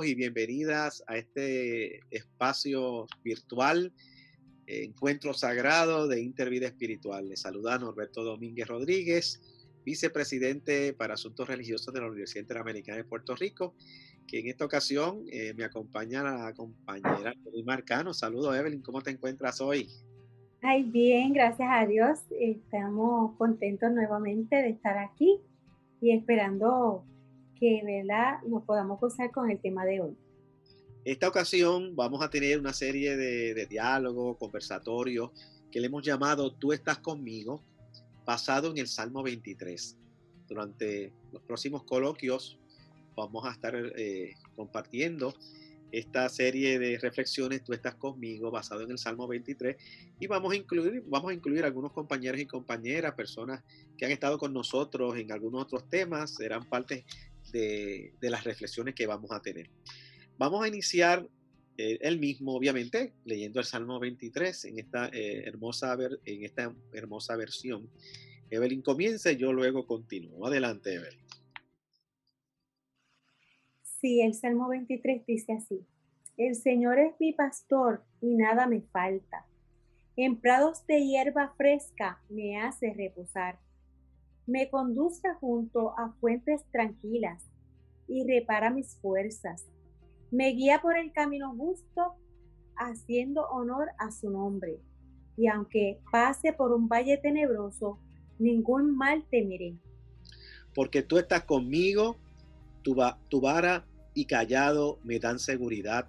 y bienvenidas a este espacio virtual, Encuentro Sagrado de Intervida Espiritual. Les saluda Norberto Domínguez Rodríguez, vicepresidente para Asuntos Religiosos de la Universidad Interamericana de Puerto Rico, que en esta ocasión me acompaña la compañera Evelyn Marcano. Saludos, Evelyn, ¿cómo te encuentras hoy? Ay, bien, gracias a Dios. Estamos contentos nuevamente de estar aquí y esperando que, ¿verdad?, nos podamos gozar con el tema de hoy. Esta ocasión vamos a tener una serie de diálogos, conversatorios, que le hemos llamado Tú estás conmigo, basado en el Salmo 23. Durante los próximos coloquios vamos a estar compartiendo esta serie de reflexiones, Tú estás conmigo, basado en el Salmo 23, y vamos a incluir algunos compañeros y compañeras, personas que han estado con nosotros en algunos otros temas, serán parte de las reflexiones que vamos a tener. Vamos a iniciar él mismo, obviamente, leyendo el Salmo 23 en esta hermosa versión. Evelyn comienza y yo luego continúo. Adelante, Evelyn. Sí, el Salmo 23 dice así: El Señor es mi pastor y nada me falta. En prados de hierba fresca me hace reposar. Me conduce junto a fuentes tranquilas y repara mis fuerzas. Me guía por el camino justo, haciendo honor a su nombre. Y aunque pase por un valle tenebroso, ningún mal temeré. Porque tú estás conmigo, tu vara y callado me dan seguridad.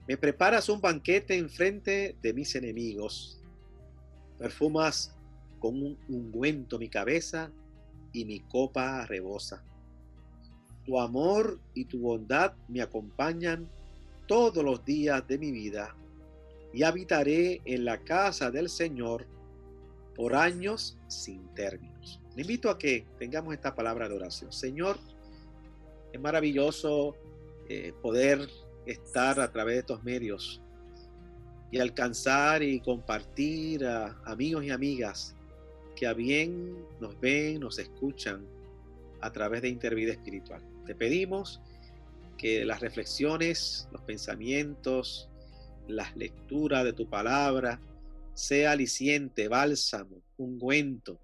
Me preparas un banquete en frente de mis enemigos. Perfumas con un ungüento mi cabeza y mi copa rebosa. Tu amor y tu bondad me acompañan todos los días de mi vida y habitaré en la casa del Señor por años sin términos. Le invito a que tengamos esta palabra de oración. Señor, es maravilloso poder estar a través de estos medios y alcanzar y compartir a amigos y amigas que a bien nos ven, nos escuchan a través de Intervida Espiritual. Te pedimos que las reflexiones, los pensamientos, las lecturas de tu palabra sea aliciente, bálsamo, ungüento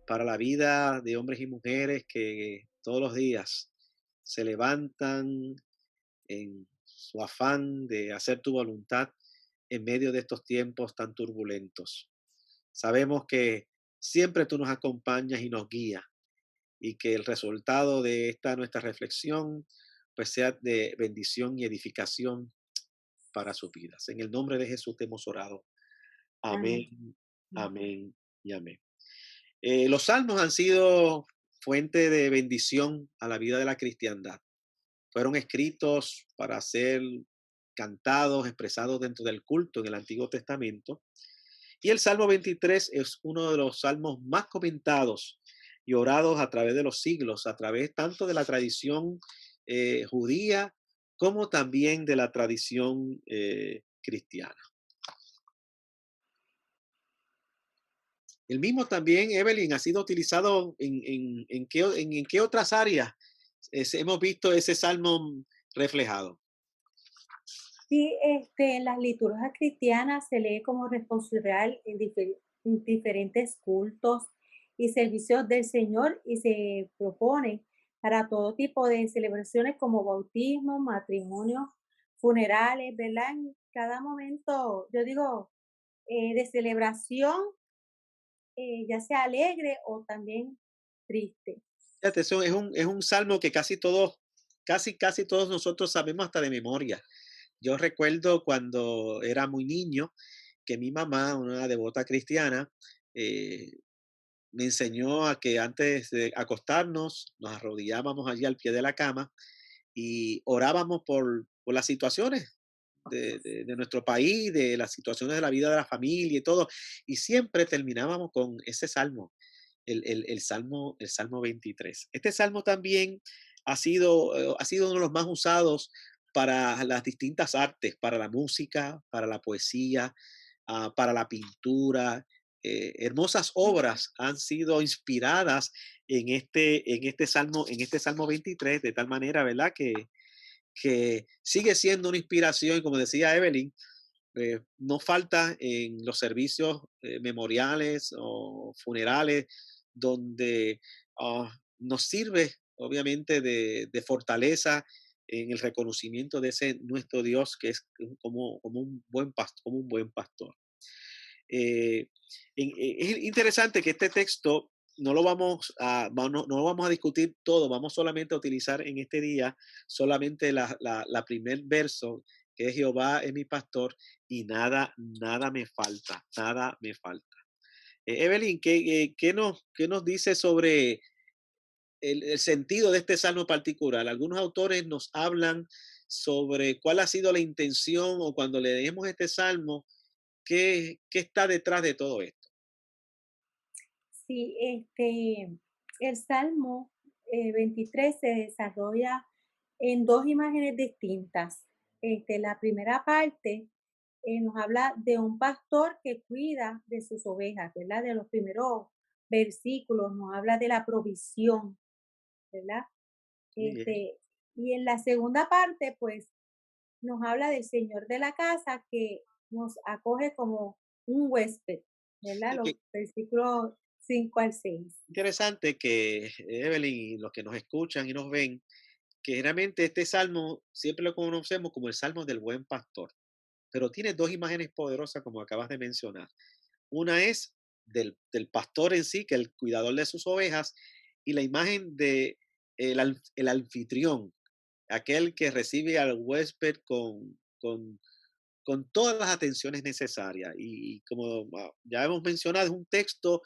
para la vida de hombres y mujeres que todos los días se levantan en su afán de hacer tu voluntad en medio de estos tiempos tan turbulentos. Sabemos que siempre tú nos acompañas y nos guías y que el resultado de esta nuestra reflexión pues sea de bendición y edificación para sus vidas. En el nombre de Jesús te hemos orado. Amén. Amén, amén y amén. Los salmos han sido fuente de bendición a la vida de la cristiandad. Fueron escritos para ser cantados, expresados dentro del culto en el Antiguo Testamento. Y el Salmo 23 es uno de los salmos más comentados y orados a través de los siglos, a través tanto de la tradición judía como también de la tradición cristiana. El mismo también, Evelyn, ha sido utilizado en qué otras áreas hemos visto ese salmo reflejado. Sí, en las liturgias cristianas se lee como responsorial en diferentes cultos y servicios del Señor y se propone para todo tipo de celebraciones como bautismo, matrimonio, funerales, ¿verdad? En cada momento, yo digo, de celebración, ya sea alegre o también triste. Fíjate, eso es un salmo que casi todos nosotros sabemos hasta de memoria. Yo recuerdo cuando era muy niño que mi mamá, una devota cristiana, eh, me enseñó a que antes de acostarnos nos arrodillábamos allí al pie de la cama y orábamos por las situaciones de nuestro país, de las situaciones de la vida de la familia y todo. Y siempre terminábamos con ese salmo, el Salmo 23. Este salmo también ha sido uno de los más usados para las distintas artes, para la música, para la poesía, para la pintura. Hermosas obras han sido inspiradas en este Salmo 23, de tal manera, ¿verdad? que sigue siendo una inspiración, y como decía Evelyn, no falta en los servicios memoriales o funerales, donde nos sirve obviamente de fortaleza en el reconocimiento de ese nuestro Dios que es como un buen pastor, como un buen pastor. Eh, es interesante que este texto no lo vamos a discutir todo, vamos solamente a utilizar en este día solamente la primer verso, que es Jehová es mi pastor y nada me falta, nada me falta. Evelyn, qué nos dice sobre el sentido de este salmo particular? Algunos autores nos hablan sobre cuál ha sido la intención o cuando leemos este salmo, qué está detrás de todo esto. Sí, el Salmo 23 se desarrolla en dos imágenes distintas. La primera parte nos habla de un pastor que cuida de sus ovejas, ¿verdad? De los primeros versículos nos habla de la provisión, ¿verdad? Muy bien. Y en la segunda parte, pues, nos habla del Señor de la casa que nos acoge como un huésped, ¿verdad? Y Los qué versículos 5 al 6. interesante que Evelyn y los que nos escuchan y nos ven, que generalmente este salmo siempre lo conocemos como el salmo del buen pastor, pero tiene dos imágenes poderosas como acabas de mencionar. Una es del pastor en sí, que es el cuidador de sus ovejas, y la imagen de el anfitrión, aquel que recibe al huésped con todas las atenciones necesarias. Y como ya hemos mencionado, es un texto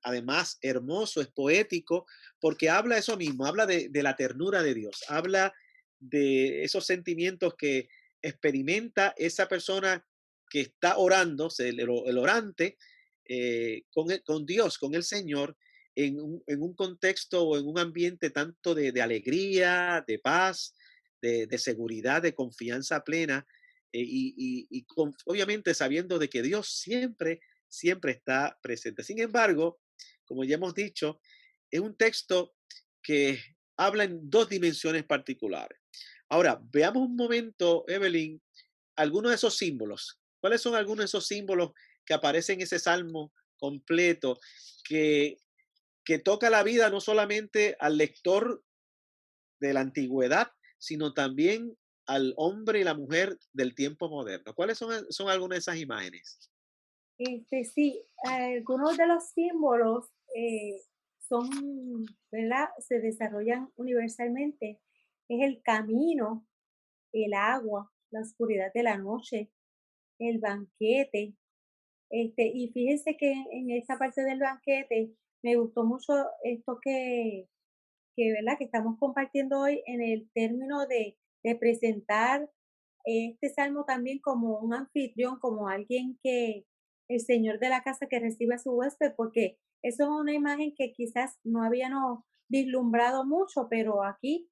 además hermoso, es poético, porque habla eso mismo, habla de la ternura de Dios, habla de esos sentimientos que experimenta esa persona que está orando, el orante, con Dios, con el Señor, en un contexto o en un ambiente tanto de alegría, de paz, de seguridad, de confianza plena, obviamente sabiendo de que Dios siempre está presente. Sin embargo, como ya hemos dicho, es un texto que habla en dos dimensiones particulares. Ahora, veamos un momento, Evelyn, algunos de esos símbolos. ¿Cuáles son algunos de esos símbolos que aparecen en ese salmo completo que, que toca la vida no solamente al lector de la antigüedad, sino también al hombre y la mujer del tiempo moderno? ¿Cuáles son algunas de esas imágenes? Sí, algunos de los símbolos son, ¿verdad? Se desarrollan universalmente. Es el camino, el agua, la oscuridad de la noche, el banquete. Y fíjense que en esta parte del banquete me gustó mucho esto ¿verdad? Que estamos compartiendo hoy en el término de presentar este salmo también como un anfitrión, como alguien que, el señor de la casa que recibe a su huésped, porque eso es una imagen que quizás no habíamos vislumbrado mucho, pero aquí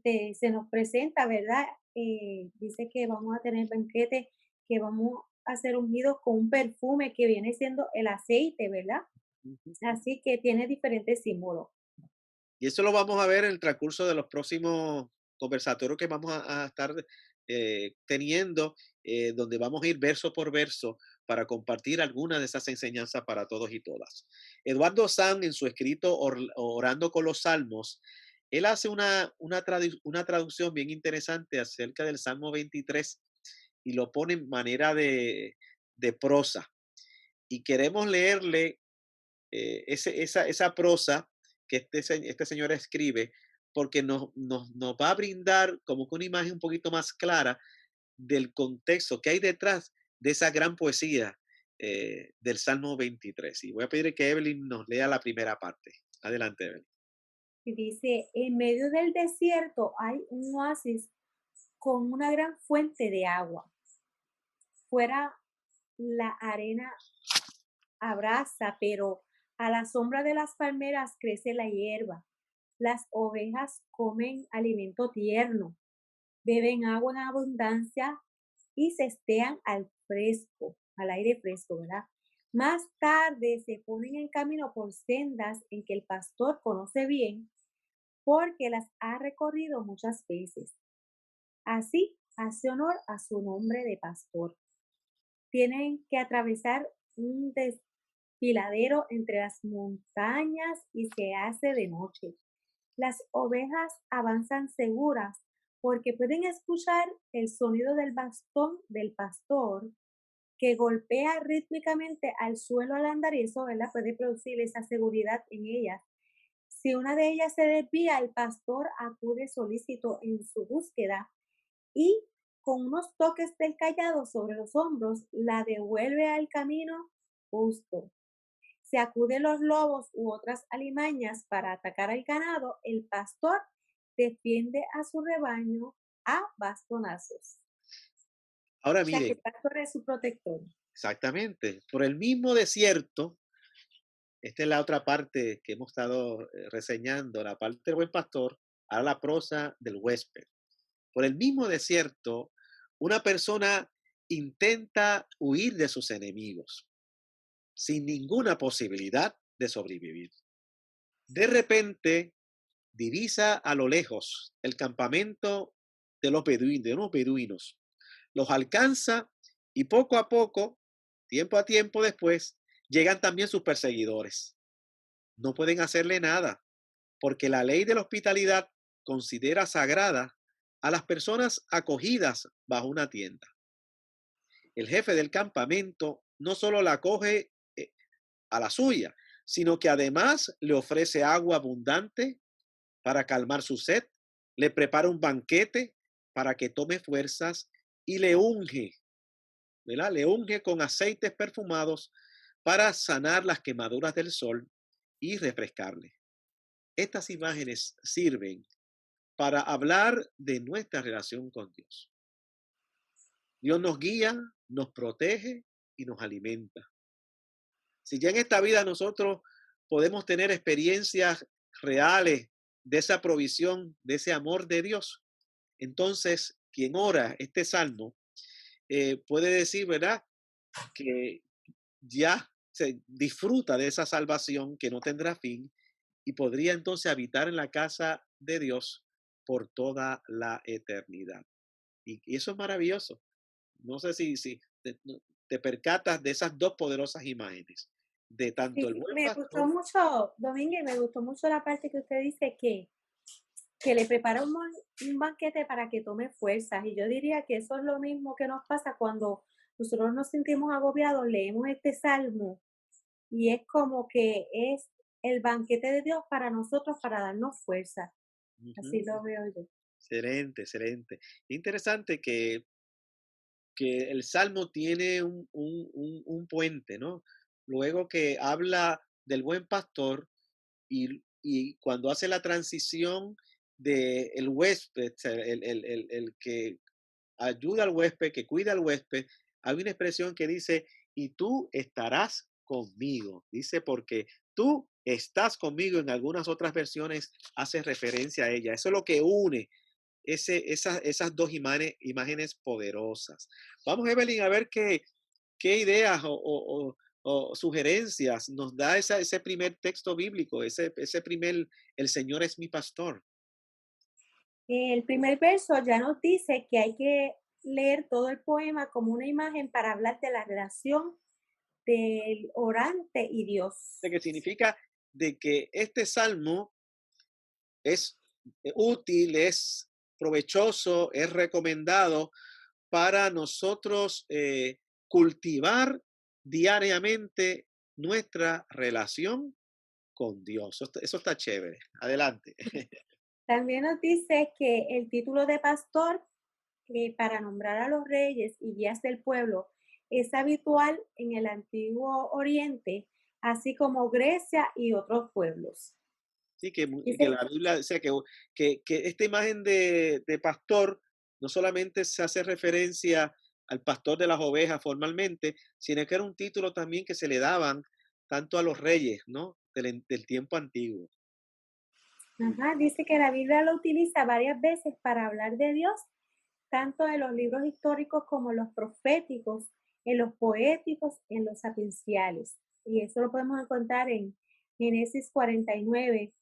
se nos presenta, ¿verdad? Dice que vamos a tener banquete, que vamos a ser ungidos con un perfume que viene siendo el aceite, ¿verdad? Ujú. Así que tiene diferentes símbolos. Y eso lo vamos a ver en el transcurso de los próximos conversatorios que vamos a estar teniendo, donde vamos a ir verso por verso para compartir algunas de esas enseñanzas para todos y todas. Eduardo Sam, en su escrito Orando con los Salmos, él hace una traducción bien interesante acerca del Salmo 23 y lo pone en manera de prosa. Y queremos leerle esa prosa que este señor escribe, porque nos va a brindar como que una imagen un poquito más clara del contexto que hay detrás de esa gran poesía del Salmo 23. Y voy a pedir que Evelyn nos lea la primera parte. Adelante, Evelyn. Y dice, en medio del desierto hay un oasis con una gran fuente de agua. Fuera la arena abraza, pero a la sombra de las palmeras crece la hierba. Las ovejas comen alimento tierno, beben agua en abundancia y se estean al fresco, al aire fresco, ¿verdad? Más tarde se ponen en camino por sendas en que el pastor conoce bien. porque las ha recorrido muchas veces. Así hace honor a su nombre de pastor. Tienen que atravesar un desfiladero entre las montañas y se hace de noche. Las ovejas avanzan seguras porque pueden escuchar el sonido del bastón del pastor que golpea rítmicamente al suelo al andar y eso, ¿verdad? Puede producir esa seguridad en ellas. Si una de ellas se desvía, el pastor acude solícito en su búsqueda y con unos toques del cayado sobre los hombros la devuelve al camino justo. Si acuden los lobos u otras alimañas para atacar al ganado, el pastor defiende a su rebaño a bastonazos. Ahora O sea que miren, el pastor es su protector. exactamente, por el mismo desierto, esta es la otra parte que hemos estado reseñando, la parte del buen pastor, a la prosa del huésped. Por el mismo desierto, una persona intenta huir de sus enemigos sin ninguna posibilidad de sobrevivir. De repente, divisa a lo lejos el campamento de unos beduinos. Los alcanza y poco a poco, tiempo a tiempo después, llegan también sus perseguidores. No pueden hacerle nada, porque la ley de la hospitalidad considera sagrada a las personas acogidas bajo una tienda. El jefe del campamento no solo la acoge a la suya, sino que además le ofrece agua abundante para calmar su sed, le prepara un banquete para que tome fuerzas y le unge, ¿verdad? Le unge con aceites perfumados para sanar las quemaduras del sol y refrescarle. Estas imágenes sirven para hablar de nuestra relación con Dios. Dios nos guía, nos protege y nos alimenta. Si ya en esta vida nosotros podemos tener experiencias reales de esa provisión, de ese amor de Dios, entonces quien ora este salmo puede decir, ¿verdad?, que ya se disfruta de esa salvación que no tendrá fin y podría entonces habitar en la casa de Dios por toda la eternidad. Y eso es maravilloso. No sé si te percatas de esas dos poderosas imágenes, de tanto el Sí, buen me gustó pastor. mucho, Domínguez, me gustó mucho la parte que usted dice que le prepara un banquete para que tome fuerzas. Y yo diría que eso es lo mismo que nos pasa cuando nosotros nos sentimos agobiados, leemos este salmo y es como que es el banquete de Dios para nosotros, para darnos fuerza. Así Ujú. lo veo yo. Excelente, excelente. Interesante que el Salmo tiene un puente, ¿no? Luego que habla del buen pastor y cuando hace la transición de el huésped, o sea, el que ayuda al huésped, que cuida al huésped, hay una expresión que dice, y tú estarás conmigo. Dice, porque tú estás conmigo. En algunas otras versiones hace referencia a ella. Eso es lo que une esas dos imágenes poderosas. Vamos, Evelyn, a ver qué ideas o sugerencias nos da ese primer texto bíblico, ese primer, el Señor es mi pastor. El primer verso ya nos dice que hay que leer todo el poema como una imagen para hablar de la relación del orante y Dios. Que significa de que este salmo es útil, es provechoso, es recomendado para nosotros cultivar diariamente nuestra relación con Dios. Eso está chévere. Adelante. También nos dice que el título de pastor para nombrar a los reyes y guías del pueblo es habitual en el antiguo Oriente, así como Grecia y otros pueblos. Sí, que Dice, la Biblia dice que esta imagen de pastor no solamente se hace referencia al pastor de las ovejas formalmente, sino que era un título también que se le daban tanto a los reyes, ¿no? Del tiempo antiguo. ajá, dice que la Biblia lo utiliza varias veces para hablar de Dios, tanto en los libros históricos como en los proféticos, en los poéticos, en los sapienciales. Y eso lo podemos encontrar en Génesis 49.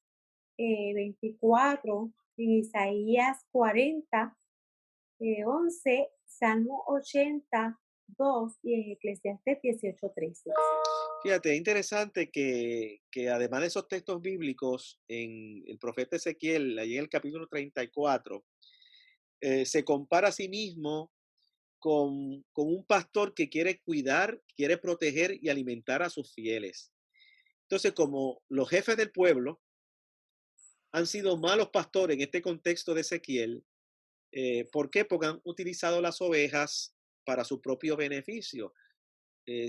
24, en Isaías 40, 11, Salmo 82 y en Eclesiastés 18:13. Fíjate, es interesante que además de esos textos bíblicos, en el profeta Ezequiel, allí en el capítulo 34, se compara a sí mismo con un pastor que quiere cuidar, quiere proteger y alimentar a sus fieles. Entonces, como los jefes del pueblo han sido malos pastores en este contexto de Ezequiel, ¿por qué? Porque han utilizado las ovejas para su propio beneficio.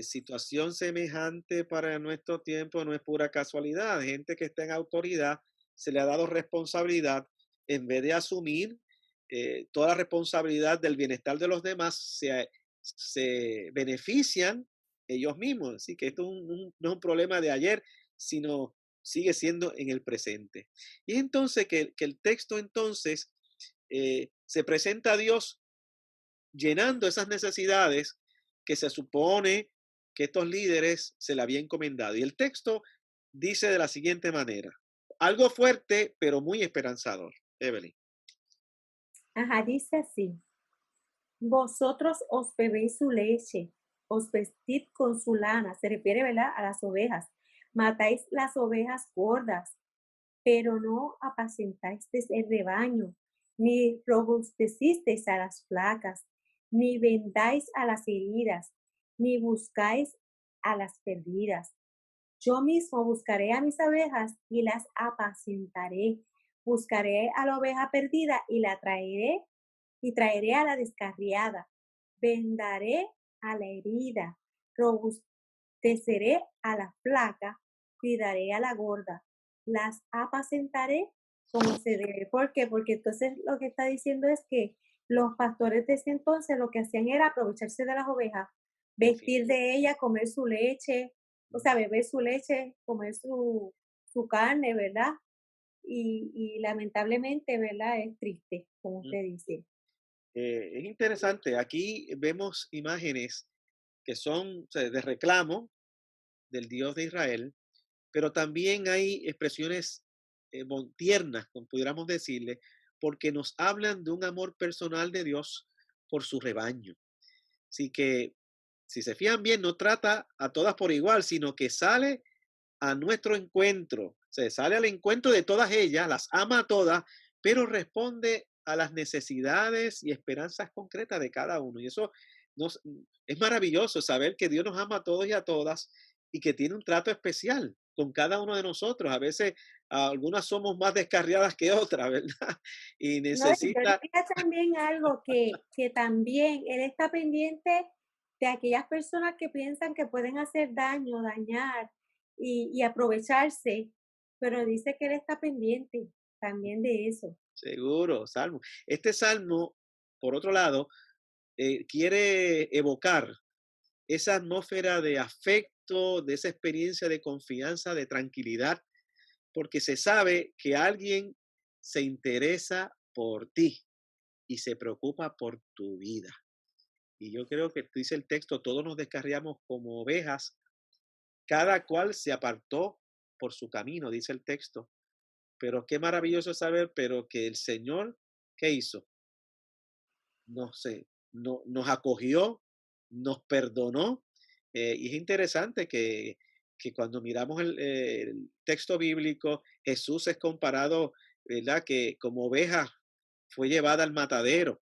Situación semejante para nuestro tiempo no es pura casualidad. Gente que está en autoridad se le ha dado responsabilidad en vez de asumir toda la responsabilidad del bienestar de los demás, se benefician ellos mismos. Así que esto no es un problema de ayer, sino sigue siendo en el presente. Y entonces que el texto entonces se presenta a Dios llenando esas necesidades que se supone que estos líderes se le había encomendado. Y el texto dice de la siguiente manera, algo fuerte, pero muy esperanzador. Evelyn. Ajá, dice así: vosotros os bebéis su leche, os vestid con su lana, se refiere, ¿verdad?, a las ovejas. Matáis las ovejas gordas, pero no apacentasteis el rebaño, ni robustecisteis a las flacas, ni vendáis a las heridas, ni buscáis a las perdidas. Yo mismo buscaré a mis ovejas y las apacentaré. Buscaré a la oveja perdida y la traeré, y traeré a la descarriada. Vendaré a la herida, robusteceré a la flaca, cuidaré a la gorda. Las apacentaré como se debe. ¿Por qué? Porque entonces lo que está diciendo es que los pastores de ese entonces lo que hacían era aprovecharse de las ovejas, vestir Definitivo. de ellas, comer su leche, o sea, beber su leche, comer su carne, ¿verdad? Y lamentablemente, ¿verdad? Es triste, como Mm. usted dice. Es interesante. Aquí vemos imágenes que son, o sea, de reclamo del Dios de Israel, pero también hay expresiones tiernas, como pudiéramos decirle, porque nos hablan de un amor personal de Dios por su rebaño. Así que, si se fijan bien, no trata a todas por igual, sino que sale a nuestro encuentro, se sale al encuentro de todas ellas, las ama a todas, pero responde a las necesidades y esperanzas concretas de cada uno. Y eso nos, es maravilloso saber que Dios nos ama a todos y a todas y que tiene un trato especial con cada uno de nosotros. A veces algunas somos más descarriadas que otras, ¿verdad? Y No, y yo necesita, diría también algo que también él está pendiente de aquellas personas que piensan que pueden hacer daño, dañar y aprovecharse, pero dice que él está pendiente también de eso. seguro, salmo. Este salmo, por otro lado, quiere evocar esa atmósfera de afecto, de esa experiencia de confianza, de tranquilidad, porque se sabe que alguien se interesa por ti y se preocupa por tu vida. Y yo creo que dice el texto, todos nos descarriamos como ovejas, cada cual se apartó por su camino, dice el texto. Pero qué maravilloso saber, pero que el Señor, ¿qué hizo? No sé, nos acogió, nos perdonó. Y es interesante que cuando miramos el texto bíblico, Jesús es comparado, ¿verdad? Que como oveja fue llevada al matadero.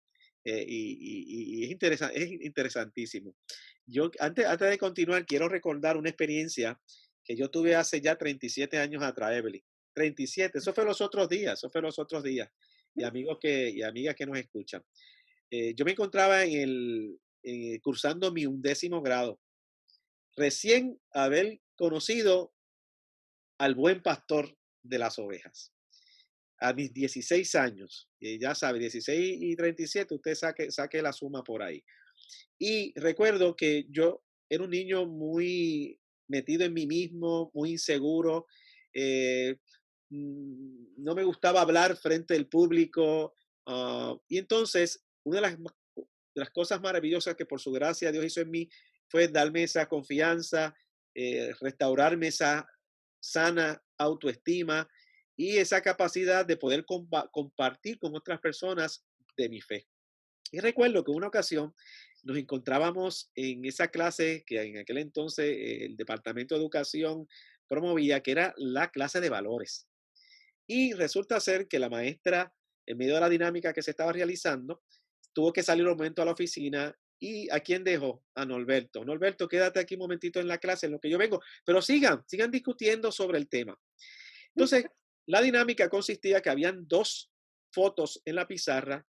Y es interesantísimo. Yo, antes de continuar, quiero recordar una experiencia que yo tuve hace ya 37 años atrás, Evelyn. 37, eso fue los otros días, eso fue los otros días. Y amigas que nos escuchan. Yo me encontraba cursando mi 11º grado, recién haber conocido al buen pastor de las ovejas. A mis 16 años, ya sabe, 16 y 37, usted saque la suma por ahí. Y recuerdo que yo era un niño muy metido en mí mismo, muy inseguro. eh, no me gustaba hablar frente al público. Y entonces, una de las cosas maravillosas que por su gracia Dios hizo en mí fue darme esa confianza, restaurarme esa sana autoestima. y esa capacidad de poder compartir con otras personas de mi fe. Y recuerdo que una ocasión nos encontrábamos en esa clase que en aquel entonces el Departamento de Educación promovía, que era la clase de valores. Y resulta ser que la maestra, en medio de la dinámica que se estaba realizando, tuvo que salir un momento a la oficina. ¿Y a quién dejó? A Norberto. Norberto, quédate aquí un momentito en la clase en lo que yo vengo. Pero sigan discutiendo sobre el tema. Entonces, la dinámica consistía que habían dos fotos en la pizarra.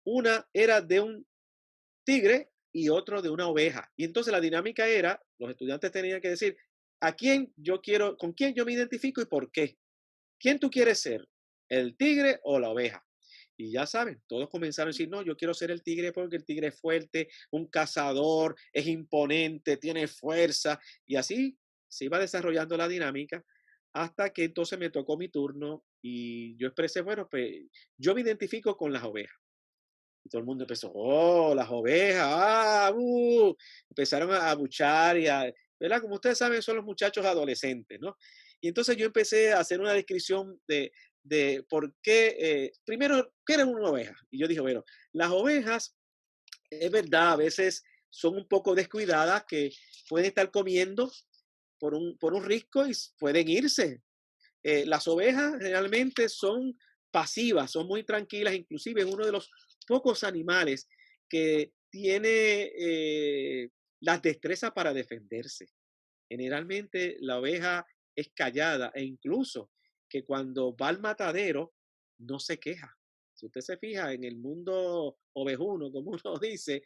Una era de un tigre y otro de una oveja. Y entonces la dinámica era, los estudiantes tenían que decir, ¿a quién yo quiero, con quién yo me identifico y por qué? ¿Quién tú quieres ser? ¿El tigre o la oveja? Y ya saben, todos comenzaron a decir, no, yo quiero ser el tigre porque el tigre es fuerte, un cazador, es imponente, tiene fuerza. Y así se iba desarrollando la dinámica hasta que entonces me tocó mi turno y yo expresé, bueno, pues yo me identifico con las ovejas. Y todo el mundo empezó, oh, las ovejas, empezaron a abuchar ¿verdad? Como ustedes saben, son los muchachos adolescentes, ¿no? Y entonces yo empecé a hacer una descripción de por qué, primero, ¿qué era una oveja? Y yo dije, bueno, las ovejas, es verdad, a veces son un poco descuidadas, que pueden estar comiendo por un risco y pueden irse. Las ovejas realmente son pasivas, son muy tranquilas, inclusive es uno de los pocos animales que tiene las destrezas para defenderse. Generalmente la oveja es callada e incluso que cuando va al matadero no se queja. Si usted se fija en el mundo ovejuno, como uno dice,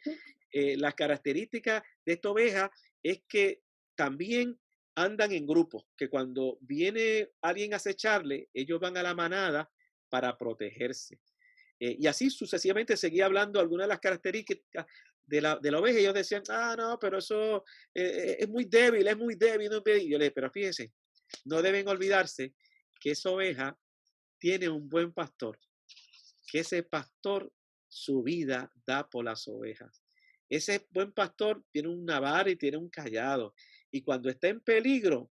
las características de esta oveja es que también andan en grupos, que cuando viene alguien a acecharle, ellos van a la manada para protegerse. Y así sucesivamente seguía hablando algunas de las características de la oveja. Y ellos decían, no, pero eso es muy débil, es muy débil. No es débil. Y yo le dije, pero fíjense, no deben olvidarse que esa oveja tiene un buen pastor, que ese pastor su vida da por las ovejas. Ese buen pastor tiene una vara y tiene un callado. Y cuando está en peligro,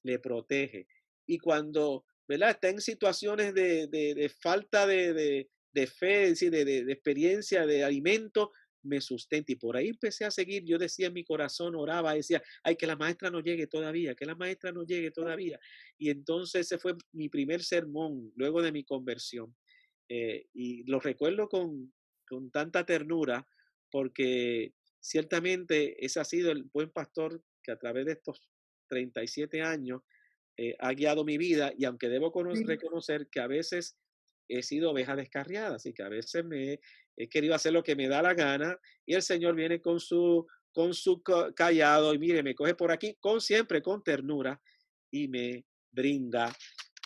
le protege. Y cuando, ¿verdad? Está en situaciones de falta de fe, es decir, de experiencia, de alimento, me sustenta. Y por ahí empecé a seguir. Yo decía en mi corazón, oraba, decía, ay, que la maestra no llegue todavía, que la maestra no llegue todavía. Y entonces ese fue mi primer sermón luego de mi conversión. Y lo recuerdo con tanta ternura porque ciertamente ese ha sido el buen pastor que a través de estos 37 años ha guiado mi vida, y aunque debo reconocer que a veces he sido oveja descarriada, así que a veces he querido hacer lo que me da la gana y el Señor viene con su callado y mire, me coge por aquí siempre con ternura y me brinda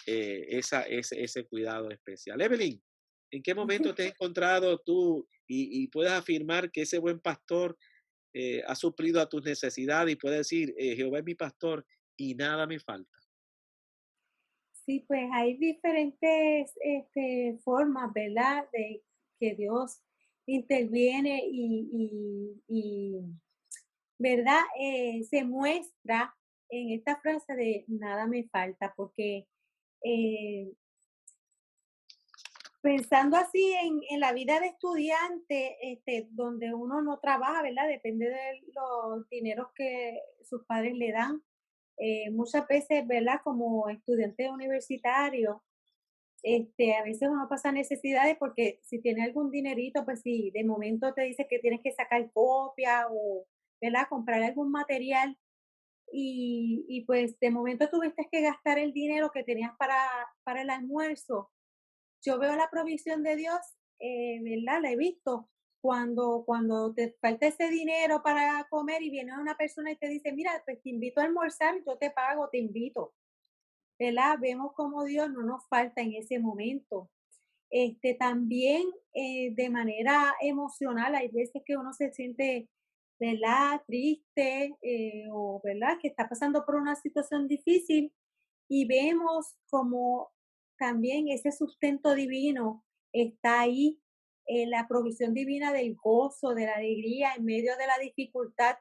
ese cuidado especial. Evelyn, ¿en qué momento te has encontrado tú y puedes afirmar que ese buen pastor ha suplido a tus necesidades y puedes decir, Jehová es mi pastor y nada me falta? Sí, pues hay diferentes formas, ¿verdad? De que Dios interviene ¿verdad? Se muestra en esta frase de nada me falta, porque eh, pensando así en la vida de estudiante, donde uno no trabaja, ¿verdad? Depende de los dineros que sus padres le dan. Muchas veces, ¿verdad? Como estudiante universitario, a veces uno pasa necesidades porque si tiene algún dinerito, pues si de momento te dice que tienes que sacar copia o, ¿verdad? Comprar algún material y pues de momento tuviste que gastar el dinero que tenías para el almuerzo. Yo veo la provisión de Dios, ¿verdad? La he visto cuando te falta ese dinero para comer y viene una persona y te dice, mira, pues te invito a almorzar, yo te pago, te invito, ¿verdad? Vemos como Dios no nos falta en ese momento. También de manera emocional, hay veces que uno se siente, ¿verdad? Triste o, ¿verdad? Que está pasando por una situación difícil y vemos como también ese sustento divino está ahí, la provisión divina del gozo, de la alegría en medio de la dificultad.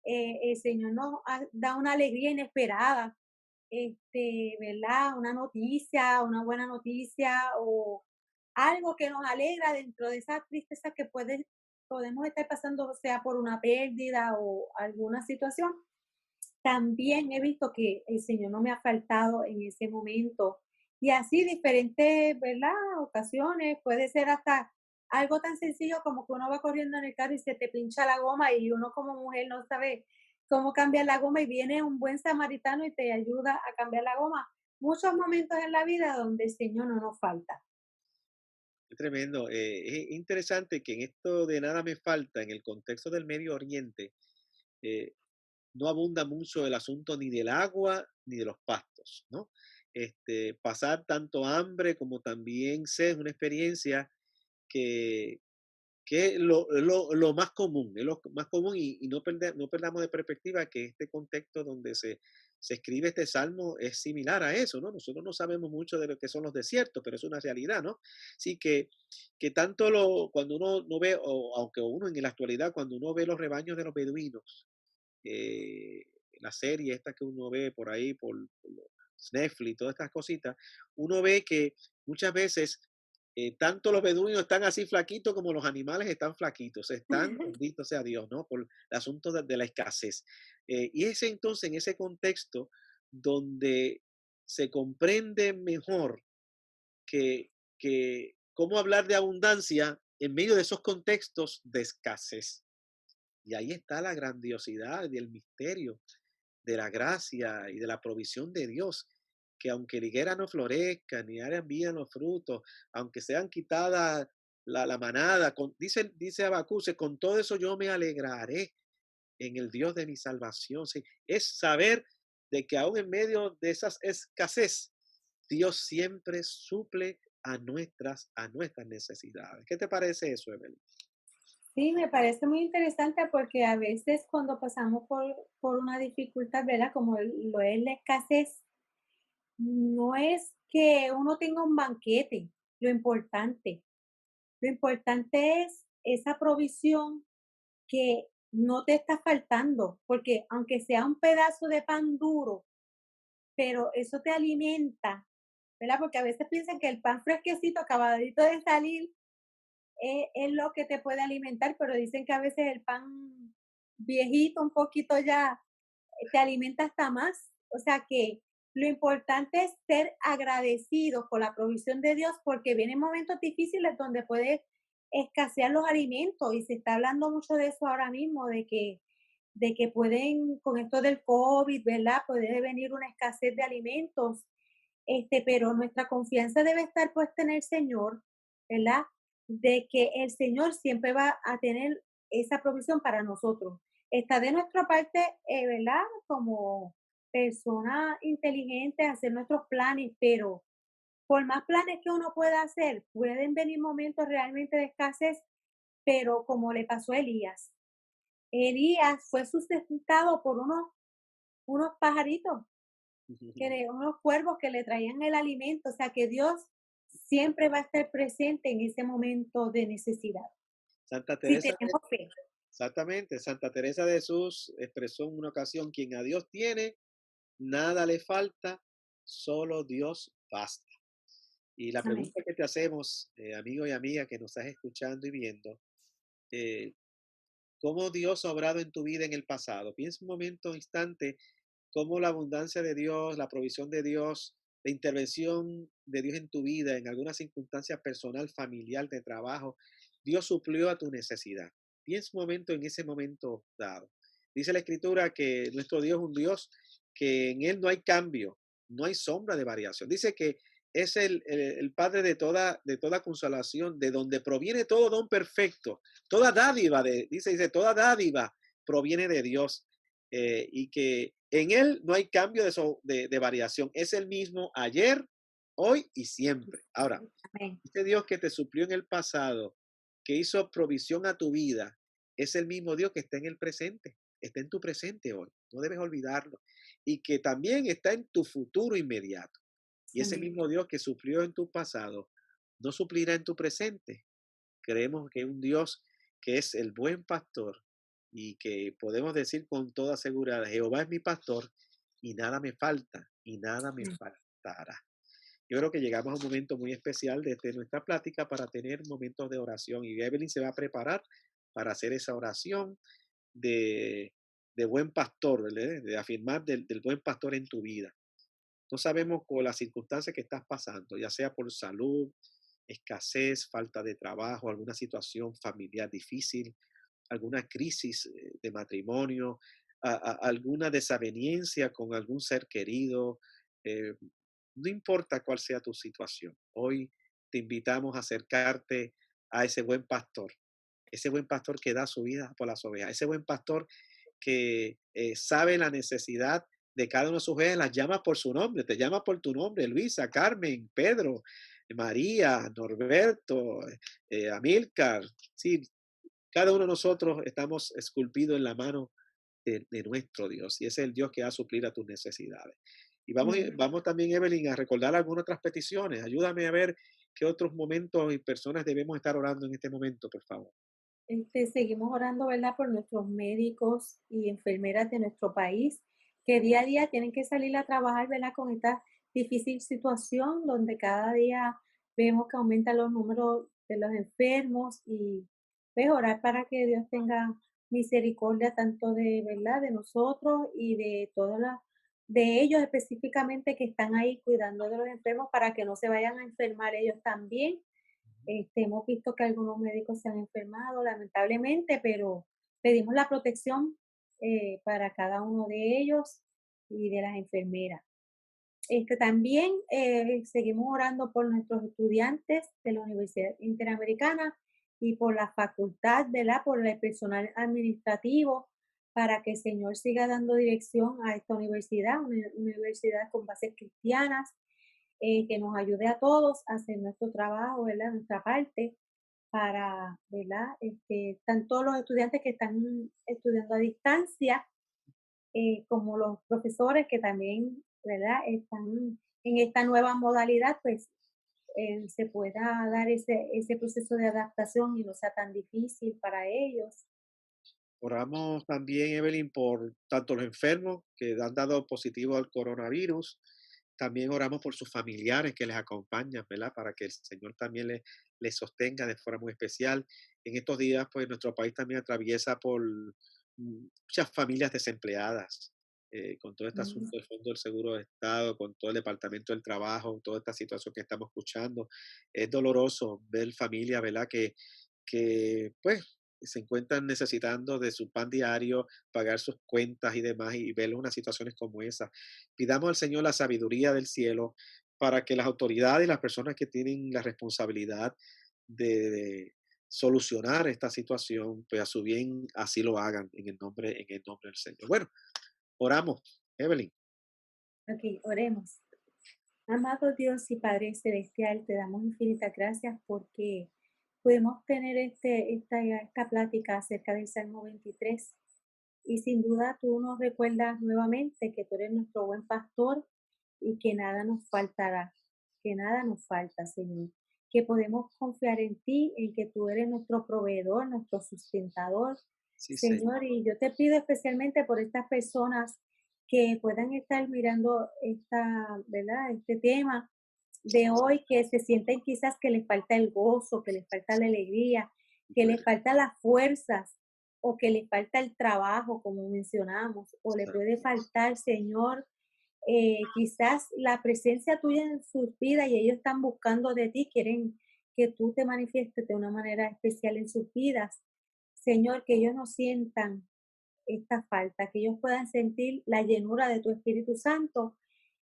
El Señor nos da una alegría inesperada ¿verdad? Una noticia, una buena noticia o algo que nos alegra dentro de esa tristeza que podemos estar pasando, o sea por una pérdida o alguna situación. También he visto que el Señor no me ha faltado en ese momento. Y así diferentes, ¿verdad? Ocasiones, puede ser hasta algo tan sencillo como que uno va corriendo en el carro y se te pincha la goma y uno como mujer no sabe cómo cambiar la goma y viene un buen samaritano y te ayuda a cambiar la goma. Muchos momentos en la vida donde el Señor no nos falta. Es tremendo. Es interesante que en esto de nada me falta, en el contexto del Medio Oriente, eh, no abunda mucho el asunto ni del agua ni de los pastos, ¿no? Pasar tanto hambre como también sed es una experiencia que, que es lo más común, es lo más común y no perdamos de perspectiva que este contexto donde se escribe este salmo es similar a eso, ¿no? Nosotros no sabemos mucho de lo que son los desiertos, pero es una realidad, ¿no? Así que tanto cuando uno no ve, o aunque uno en la actualidad, cuando uno ve los rebaños de los beduinos, eh, la serie esta que uno ve por ahí, por los Netflix, todas estas cositas, uno ve que muchas veces tanto los beduinos están así flaquitos como los animales están flaquitos, están, bendito sea Dios, ¿no? Por el asunto de la escasez. Y es entonces en ese contexto donde se comprende mejor que cómo hablar de abundancia en medio de esos contextos de escasez. Y ahí está la grandiosidad y el misterio de la gracia y de la provisión de Dios, que aunque la higuera no florezca, ni hayan vida los frutos, aunque sean quitadas la manada, dice Habacuc, con todo eso yo me alegraré en el Dios de mi salvación. Sí, es saber de que aún en medio de esas escasez, Dios siempre suple a nuestras necesidades. ¿Qué te parece eso, Evelyn? Sí, me parece muy interesante porque a veces cuando pasamos por una dificultad, ¿verdad? Como lo es la escasez, no es que uno tenga un banquete, lo importante. Lo importante es esa provisión que no te está faltando, porque aunque sea un pedazo de pan duro, pero eso te alimenta, ¿verdad? Porque a veces piensan que el pan fresquecito, acabadito de salir, es lo que te puede alimentar, pero dicen que a veces el pan viejito, un poquito ya, te alimenta hasta más. O sea que lo importante es ser agradecidos con la provisión de Dios, porque vienen momentos difíciles donde puede escasear los alimentos y se está hablando mucho de eso ahora mismo, de que pueden, con esto del COVID, ¿verdad? Puede venir una escasez de alimentos, pero nuestra confianza debe estar puesta en el Señor, ¿verdad? De que el Señor siempre va a tener esa provisión para nosotros. Está de nuestra parte, ¿verdad? Como persona inteligente, hacer nuestros planes, pero por más planes que uno pueda hacer, pueden venir momentos realmente de escasez, pero como le pasó a Elías. Elías fue sustentado por unos pajaritos unos cuervos que le traían el alimento, o sea que Dios siempre va a estar presente en ese momento de necesidad, Santa si Teresa tenemos fe. Exactamente, Santa Teresa de Jesús expresó en una ocasión, quien a Dios tiene, nada le falta, solo Dios basta. Y la Amén. pregunta que te hacemos, amigo y amiga que nos estás escuchando y viendo, eh, ¿cómo Dios ha obrado en tu vida en el pasado? Piensa un momento, instante, cómo la abundancia de Dios, la provisión de Dios, la intervención de Dios en tu vida, en alguna circunstancia personal, familiar, de trabajo, Dios suplió a tu necesidad. Piensa un momento en ese momento dado. Dice la Escritura que nuestro Dios es un Dios que en Él no hay cambio, no hay sombra de variación. Dice que es el Padre de toda consolación, de donde proviene todo don perfecto, toda dádiva, dice, toda dádiva proviene de Dios y que en Él no hay cambio de variación. Es el mismo ayer, hoy y siempre. Ahora, Amén. este Dios que te suplió en el pasado, que hizo provisión a tu vida, es el mismo Dios que está en el presente, está en tu presente hoy. No debes olvidarlo. Y que también está en tu futuro inmediato. Y ese Amén. mismo Dios que suplió en tu pasado, no suplirá en tu presente. Creemos que un Dios que es el buen pastor y que podemos decir con toda seguridad, Jehová es mi pastor y nada me falta. y nada me faltará. Yo creo que llegamos a un momento muy especial desde nuestra plática para tener momentos de oración y Evelyn se va a preparar para hacer esa oración de, de buen pastor, ¿verdad? De afirmar del buen pastor en tu vida. No sabemos con las circunstancias que estás pasando, ya sea por salud, escasez, falta de trabajo, alguna situación familiar difícil, alguna crisis de matrimonio, alguna desaveniencia con algún ser querido. eh, no importa cuál sea tu situación, hoy te invitamos a acercarte a ese buen pastor que da su vida por las ovejas, ese buen pastor que sabe la necesidad de cada uno de sus ovejas, las llama por su nombre, te llama por tu nombre, Luisa, Carmen, Pedro, María, Norberto, Amílcar, sí, cada uno de nosotros estamos esculpidos en la mano de nuestro Dios y ese es el Dios que va a suplir a tus necesidades. Y vamos también, Evelyn, a recordar algunas otras peticiones. Ayúdame a ver qué otros momentos y personas debemos estar orando en este momento, por favor. Seguimos orando, ¿verdad?, por nuestros médicos y enfermeras de nuestro país, que día a día tienen que salir a trabajar, ¿verdad?, con esta difícil situación donde cada día vemos que aumentan los números de los enfermos y pues, orar para que Dios tenga misericordia tanto de, ¿verdad?, de nosotros y de todas las, de ellos específicamente que están ahí cuidando de los enfermos para que no se vayan a enfermar ellos también. Hemos visto que algunos médicos se han enfermado, lamentablemente, pero pedimos la protección para cada uno de ellos y de las enfermeras. También seguimos orando por nuestros estudiantes de la Universidad Interamericana y por la facultad, ¿verdad? Por el personal administrativo, para que el Señor siga dando dirección a esta universidad, una universidad con bases cristianas, que nos ayude a todos a hacer nuestro trabajo, ¿verdad? Nuestra parte para, ¿verdad? Están todos los estudiantes que están estudiando a distancia, como los profesores que también, ¿verdad? Están en esta nueva modalidad, pues se pueda dar ese proceso de adaptación y no sea tan difícil para ellos. Oramos también, Evelyn, por tanto los enfermos que han dado positivo al coronavirus. También oramos por sus familiares que les acompañan, ¿verdad? Para que el Señor también les sostenga de forma muy especial. En estos días, pues nuestro país también atraviesa por muchas familias desempleadas, con todo este Mm. asunto del Fondo del Seguro de Estado, con todo el Departamento del Trabajo, toda esta situación que estamos escuchando. Es doloroso ver familias, ¿verdad? Que pues se encuentran necesitando de su pan diario, pagar sus cuentas y demás, y ver unas situaciones como esa. Pidamos al Señor la sabiduría del cielo para que las autoridades y las personas que tienen la responsabilidad de solucionar esta situación, pues a su bien así lo hagan en el nombre del Señor. Bueno, oramos, Evelyn. Ok, oremos. Amado Dios y Padre Celestial, te damos infinitas gracias porque podemos tener esta plática acerca del Salmo 23. Y sin duda tú nos recuerdas nuevamente que tú eres nuestro buen pastor y que nada nos faltará, que nada nos falta, Señor. Que podemos confiar en ti, en que tú eres nuestro proveedor, nuestro sustentador, Sí, Señor. Señor. Y yo te pido especialmente por estas personas que puedan estar mirando ¿verdad? Este tema de hoy, que se sienten quizás que les falta el gozo, que les falta la alegría, que les falta las fuerzas o que les falta el trabajo, como mencionamos, o le puede faltar, Señor, quizás la presencia tuya en sus vidas y ellos están buscando de ti, quieren que tú te manifiestes de una manera especial en sus vidas. Señor, que ellos no sientan esta falta, que ellos puedan sentir la llenura de tu Espíritu Santo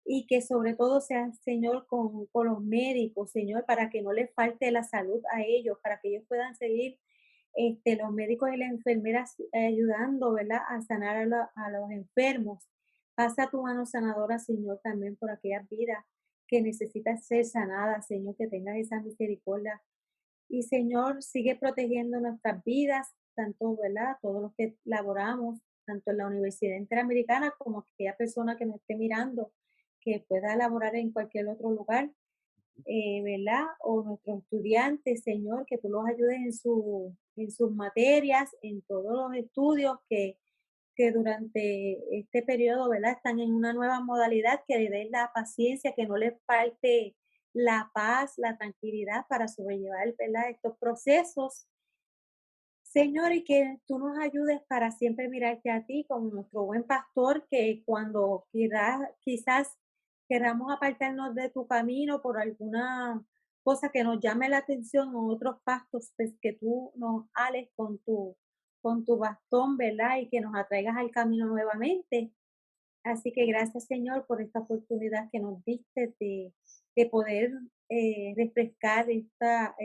y que sobre todo sea, Señor, con los médicos, Señor, para que no les falte la salud a ellos, para que ellos puedan seguir los médicos y las enfermeras ayudando, ¿verdad?, a sanar a los enfermos. Pasa tu mano sanadora, Señor, también por aquellas vidas que necesitan ser sanadas, Señor, que tengas esa misericordia. Y Señor, sigue protegiendo nuestras vidas, tanto, ¿verdad?, todos los que laboramos, tanto en la Universidad Interamericana como aquella persona que nos esté mirando, que pueda laborar en cualquier otro lugar, ¿verdad? O nuestros estudiantes, Señor, que tú los ayudes en sus materias, en todos los estudios, que durante este periodo, ¿verdad? Están en una nueva modalidad, que le den la paciencia, que no les falte la paz, la tranquilidad para sobrellevar, ¿verdad? Estos procesos. Señor, y que tú nos ayudes para siempre mirarte a ti como nuestro buen pastor, que cuando quizás queramos apartarnos de tu camino por alguna cosa que nos llame la atención o otros pastos, pues que tú nos ales con tu bastón, ¿verdad? Y que nos atraigas al camino nuevamente. Así que gracias, Señor, por esta oportunidad que nos diste de poder refrescar esta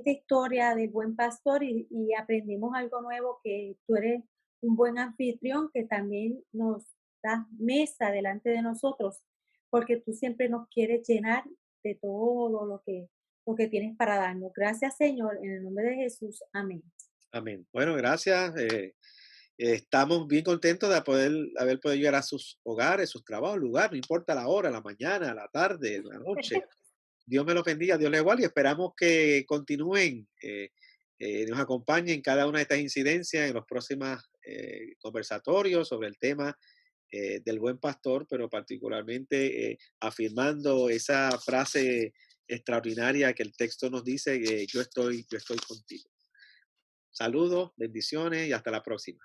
historia del buen pastor y aprendimos algo nuevo, que tú eres un buen anfitrión que también nos das mesa delante de nosotros, porque tú siempre nos quieres llenar de todo lo que tienes para darnos. Gracias, Señor, en el nombre de Jesús. Amén. Amén. Bueno, gracias. Estamos bien contentos de poder haber podido llegar a sus hogares, sus trabajos, lugar, no importa la hora, la mañana, la tarde, la noche. Dios me los bendiga, Dios les guarde y esperamos que continúen, nos acompañen en cada una de estas incidencias en los próximos conversatorios sobre el tema del buen pastor, pero particularmente afirmando esa frase extraordinaria que el texto nos dice, yo estoy contigo. Saludos, bendiciones y hasta la próxima.